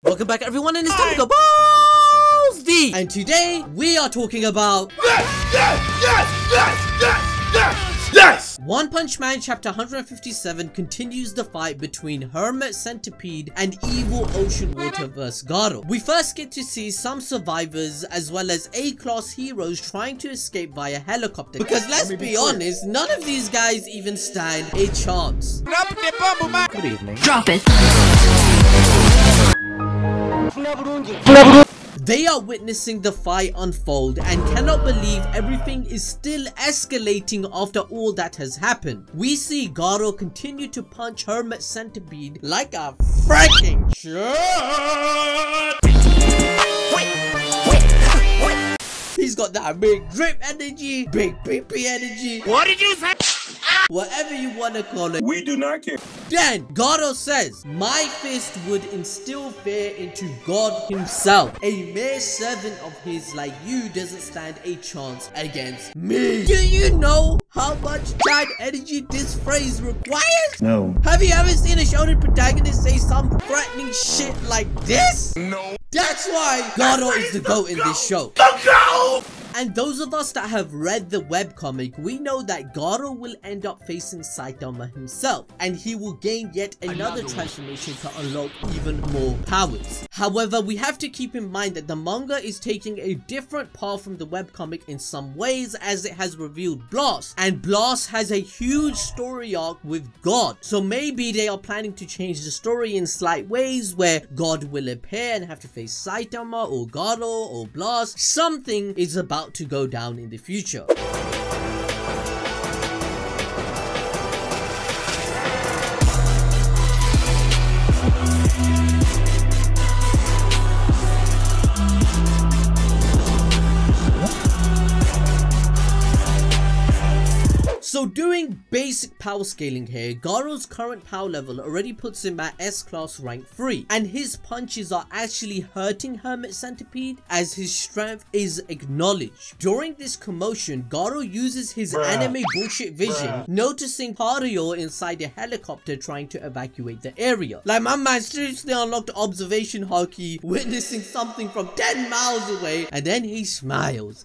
Welcome back everyone, and it's time to go balls deep. And today we are talking about yes! One Punch Man chapter 157 continues the fight between Hermit Centipede and Evil Ocean Water vs Garou. We first get to see some survivors as well as A-class heroes trying to escape via helicopter. Because let's be honest, none of these guys even stand a chance. Good evening. Drop it. They are witnessing the fight unfold and cannot believe everything is still escalating after all that has happened. We see Garou continue to punch Hermit Centipede like a freaking shit. He's got that big drip energy, big PP energy. What did you say? Whatever you want to call it. We do not care. Then Garou says, my fist would instill fear into God himself. A mere servant of his like you doesn't stand a chance against me. Do you know how much giant energy this phrase requires? No. Have you ever seen a shonen protagonist say some threatening shit like this? No. That's why Garou is the GOAT in this show. And those of us that have read the webcomic, we know that Garou will end up facing Saitama himself, and he will gain yet another transformation to unlock even more powers. However, we have to keep in mind that the manga is taking a different path from the webcomic in some ways, as it has revealed Blast, and Blast has a huge story arc with God. So maybe they are planning to change the story in slight ways where God will appear and have to face Saitama or Garou or Blast. Something is about to go down in the future. So doing basic power scaling here, Garou's current power level already puts him at S-class rank 3, and his punches are actually hurting Hermit Centipede as his strength is acknowledged. During this commotion, Garou uses his anime bullshit vision, noticing Tareo inside a helicopter trying to evacuate the area. Like, my man seriously unlocked observation hockey, witnessing something from 10 miles away, and then he smiles.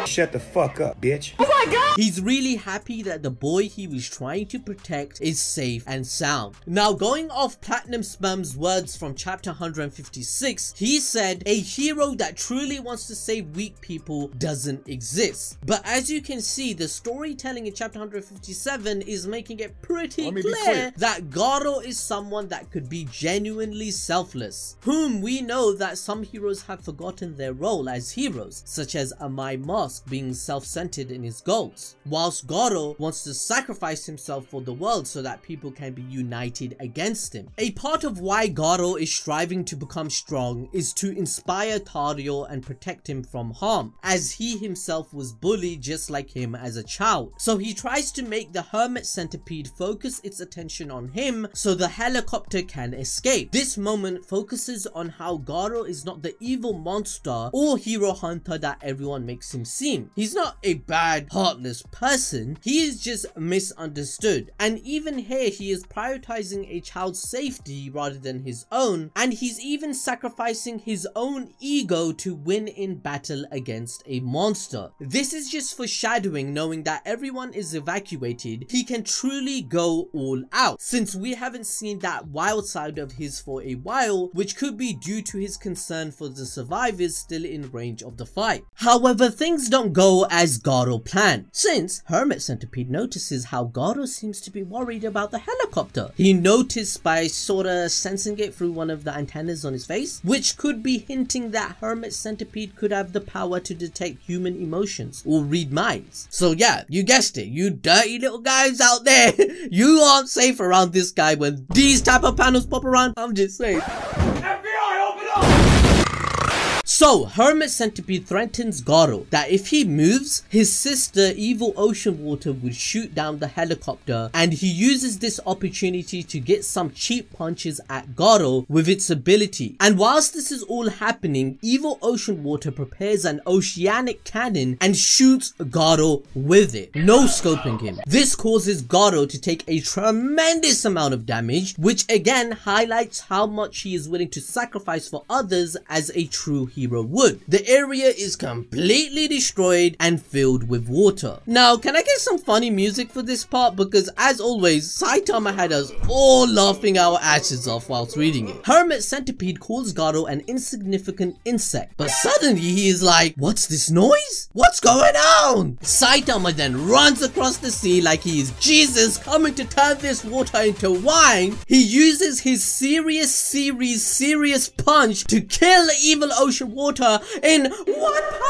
Shut the fuck up, bitch. Oh my god! He's really happy that the boy he was trying to protect is safe and sound. Now, going off Platinum Spam's words from chapter 156, he said, a hero that truly wants to save weak people doesn't exist. But as you can see, the storytelling in chapter 157 is making it pretty clear that Garou is someone that could be genuinely selfless, whom we know that some heroes have forgotten their role as heroes, such as a MAN Manga being self-centered in his goals, whilst Garou wants to sacrifice himself for the world so that people can be united against him. A part of why Garou is striving to become strong is to inspire Tareo and protect him from harm, as he himself was bullied just like him as a child. So he tries to make the Hermit Centipede focus its attention on him so the helicopter can escape. This moment focuses on how Garou is not the evil monster or hero hunter that everyone makes him seem. He's not a bad, heartless person, he is just misunderstood. And even here, he is prioritizing a child's safety rather than his own, and he's even sacrificing his own ego to win in battle against a monster. This is just foreshadowing, knowing that everyone is evacuated, he can truly go all out, since we haven't seen that wild side of his for a while, which could be due to his concern for the survivors still in range of the fight. However, things don't go as Garou planned, since Hermit Centipede notices how Garou seems to be worried about the helicopter. He noticed by sorta sensing it through one of the antennas on his face, which could be hinting that Hermit Centipede could have the power to detect human emotions or read minds. So yeah, you guessed it, you dirty little guys out there, you aren't safe around this guy when these type of panels pop around. I'm just saying. FBI, open up! So Hermit Centipede threatens Garou that if he moves, his sister Evil Ocean Water would shoot down the helicopter, and he uses this opportunity to get some cheap punches at Garou with its ability. And whilst this is all happening, Evil Ocean Water prepares an oceanic cannon and shoots Garou with it, no scoping him. This causes Garou to take a tremendous amount of damage, which again highlights how much he is willing to sacrifice for others as a true hero would. The area is completely destroyed and filled with water. Now, can I get some funny music for this part? Because as always, Saitama had us all laughing our asses off whilst reading it. Hermit Centipede calls Garou an insignificant insect, but suddenly he is like, what's this noise? What's going on? Saitama then runs across the sea like he is Jesus coming to turn this water into wine. He uses his serious punch to kill Evil Ocean Water in one punch!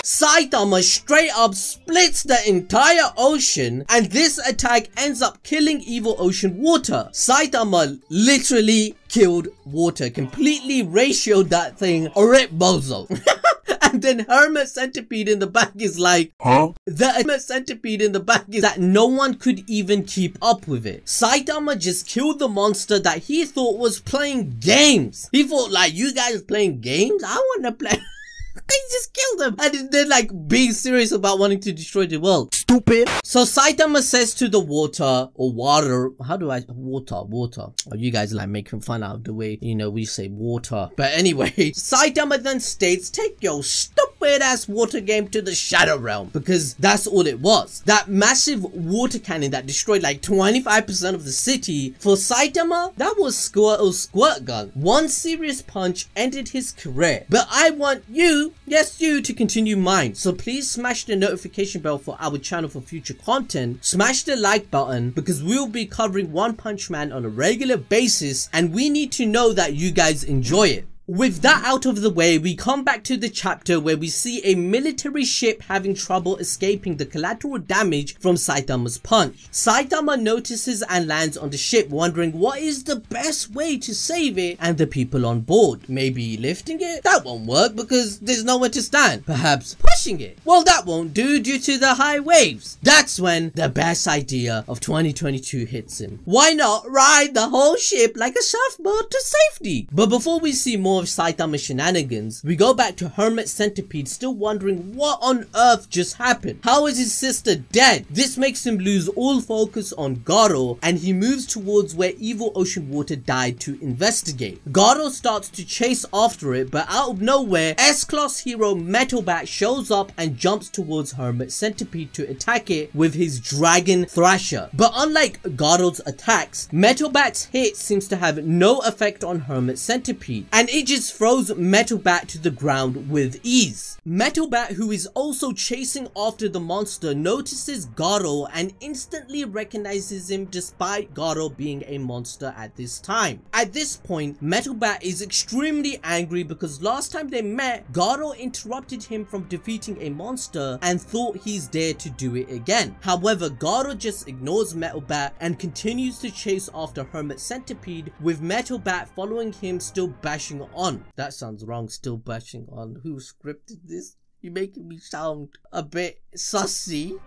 Saitama straight up splits the entire ocean, and this attack ends up killing Evil Ocean Water. Saitama literally killed water, completely ratioed that thing, rip bozo. And then Hermit Centipede in the back is like, huh? The Hermit Centipede in the back is that no one could even keep up with it. Saitama just killed the monster that he thought was playing games. He thought like, you guys playing games? I want to play. They just killed him, and they're like being serious about wanting to destroy the world. Stupid. So Saitama says to the water, or water, how do I, water. Oh, you guys like making fun out of the way, you know, we say water. But anyway, Saitama then states, take your stupid ass water game to the Shadow Realm, because that's all it was. That massive water cannon that destroyed like 25% of the city, for Saitama, that was Squirtle's squirt gun. One serious punch ended his career. But I want you, yes you, to continue mine. So please smash the notification bell for our channel for future content. Smash the like button, because we'll be covering One Punch Man on a regular basis, and we need to know that you guys enjoy it. With that out of the way, we come back to the chapter where we see a military ship having trouble escaping the collateral damage from Saitama's punch. Saitama notices and lands on the ship, wondering what is the best way to save it and the people on board. Maybe lifting it? That won't work because there's nowhere to stand. Perhaps pushing it? Well, that won't do due to the high waves. That's when the best idea of 2022 hits him. Why not ride the whole ship like a surfboard to safety? But before we see more of Saitama shenanigans, we go back to Hermit Centipede, still wondering what on earth just happened. How is his sister dead? This makes him lose all focus on Garou, and he moves towards where Evil Ocean Water died to investigate. Garou starts to chase after it, but out of nowhere, S-Class hero Metal Bat shows up and jumps towards Hermit Centipede to attack it with his Dragon Thrasher. But unlike Garou's attacks, Metal Bat's hit seems to have no effect on Hermit Centipede, and it just throws Metal Bat to the ground with ease. Metal Bat, who is also chasing after the monster, notices Garou and instantly recognizes him despite Garou being a monster at this time. At this point, Metal Bat is extremely angry because last time they met, Garou interrupted him from defeating a monster and thought he's there to do it again. However, Garou just ignores Metal Bat and continues to chase after Hermit Centipede, with Metal Bat following him, still bashing on. That sounds wrong, still bashing on. Who scripted this? You're making me sound a bit sussy.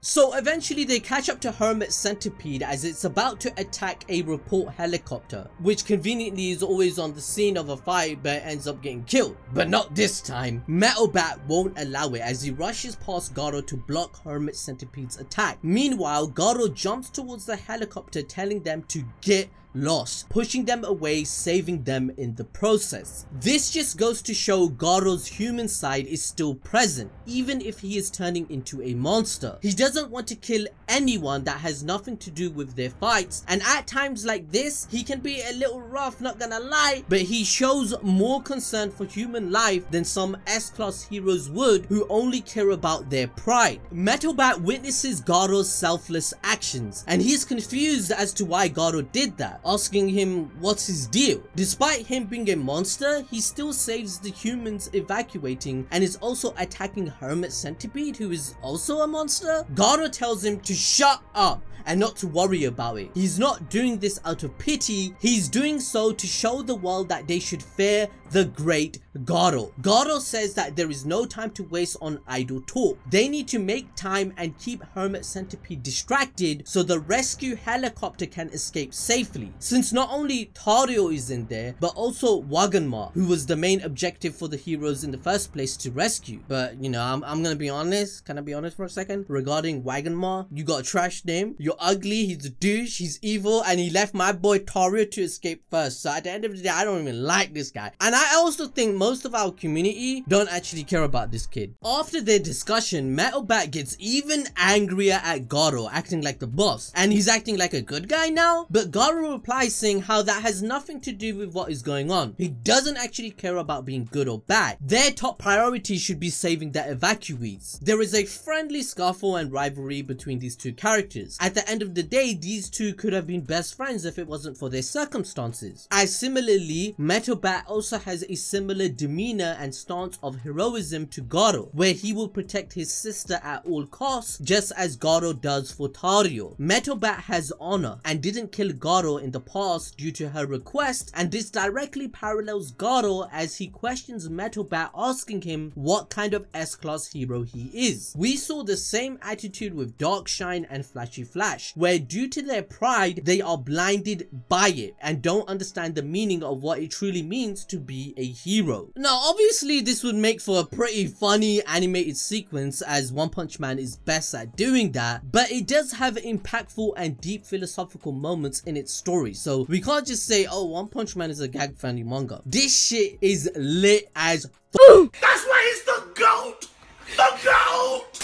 So eventually they catch up to Hermit Centipede as it's about to attack a report helicopter, which conveniently is always on the scene of a fight but ends up getting killed. But not this time. Metal Bat won't allow it as he rushes past Garou to block Hermit Centipede's attack. Meanwhile, Garou jumps towards the helicopter, telling them to get lost, pushing them away, saving them in the process. This just goes to show Garou's human side is still present, even if he is turning into a monster. He doesn't want to kill anyone that has nothing to do with their fights, and at times like this, he can be a little rough, not gonna lie, but he shows more concern for human life than some S-Class heroes would, who only care about their pride. Metal Bat witnesses Garou's selfless actions, and he's confused as to why Garou did that, asking him what's his deal. Despite him being a monster, he still saves the humans evacuating and is also attacking Hermit Centipede, who is also a monster. Garou tells him to shut up and not to worry about it. He's not doing this out of pity, he's doing so to show the world that they should fear the great Garou. Garou says that there is no time to waste on idle talk. They need to make time and keep Hermit Centipede distracted so the rescue helicopter can escape safely. Since not only Tareo is in there, but also Waganma, who was the main objective for the heroes in the first place to rescue. But you know, I'm gonna be honest. Can I be honest for a second? Regarding Waganma, you got a trash name, you're ugly, he's a douche, he's evil, and he left my boy Tareo to escape first. So at the end of the day, I don't even like this guy. And I also think most of our community don't actually care about this kid. After their discussion, Metal Bat gets even angrier at Garou, acting like the boss, and he's acting like a good guy now. But Garou replies saying how that has nothing to do with what is going on. He doesn't actually care about being good or bad. Their top priority should be saving the evacuees. There is a friendly scuffle and rivalry between these two characters. At the end of the day, these two could have been best friends if it wasn't for their circumstances. As similarly, Metal Bat also has a similar demeanor and stance of heroism to Garou, where he will protect his sister at all costs, just as Garou does for Tareo. Metal Bat has honor and didn't kill Garou in the past due to her request, and this directly parallels Garou as he questions Metal Bat, asking him what kind of S-class hero he is. We saw the same attitude with Darkshine and Flashy Flash, where due to their pride, they are blinded by it and don't understand the meaning of what it truly means to be a hero. Now obviously this would make for a pretty funny animated sequence, as One Punch Man is best at doing that, but it does have impactful and deep philosophical moments in its story, so we can't just say, oh, One Punch Man is a gag friendly manga. This shit is lit as That's why he's the GOAT! The GOAT!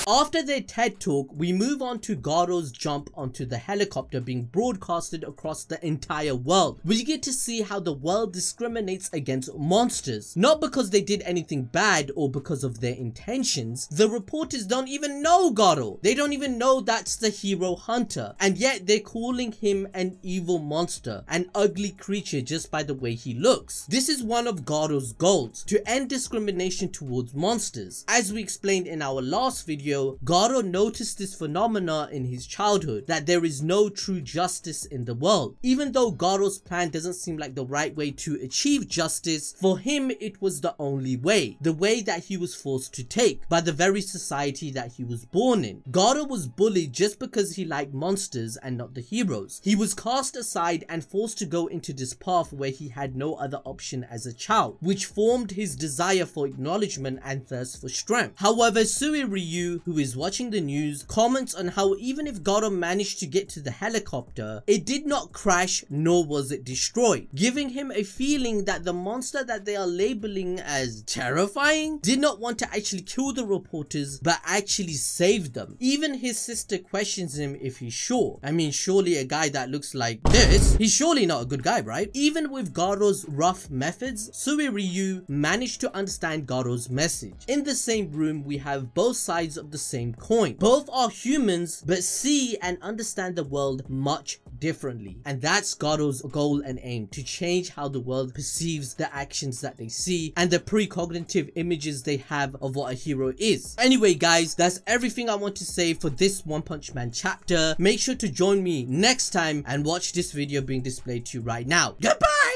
After their TED talk, we move on to Garou's jump onto the helicopter being broadcasted across the entire world. We get to see how the world discriminates against monsters, not because they did anything bad or because of their intentions. The reporters don't even know Garou. They don't even know that's the hero hunter, and yet they're calling him an evil monster, an ugly creature just by the way he looks. This is one of Garou's goals, to end discrimination towards monsters. As we explained in our last video, Garou noticed this phenomena in his childhood, that there is no true justice in the world. Even though Garou's plan doesn't seem like the right way to achieve justice, for him it was the only way, the way that he was forced to take by the very society that he was born in. Garou was bullied just because he liked monsters and not the heroes. He was cast aside and forced to go into this path where he had no other option as a child, which formed his desire for acknowledgement and thirst for strength. However, Sui Ryu, who is watching the news, comments on how even if Garou managed to get to the helicopter, it did not crash nor was it destroyed, giving him a feeling that the monster that they are labeling as terrifying did not want to actually kill the reporters but actually save them. Even his sister questions him if he's sure. I mean, surely a guy that looks like this, he's surely not a good guy, right? Even with Garou's rough methods, Sui Ryu managed to understand Garou's message. In the same room, we have both sides of the same coin. Both are humans but see and understand the world much differently, and that's Garou's goal and aim, to change how the world perceives the actions that they see and the precognitive images they have of what a hero is. Anyway guys, that's everything I want to say for this One Punch Man chapter. Make sure to join me next time and watch this video being displayed to you right now. Goodbye!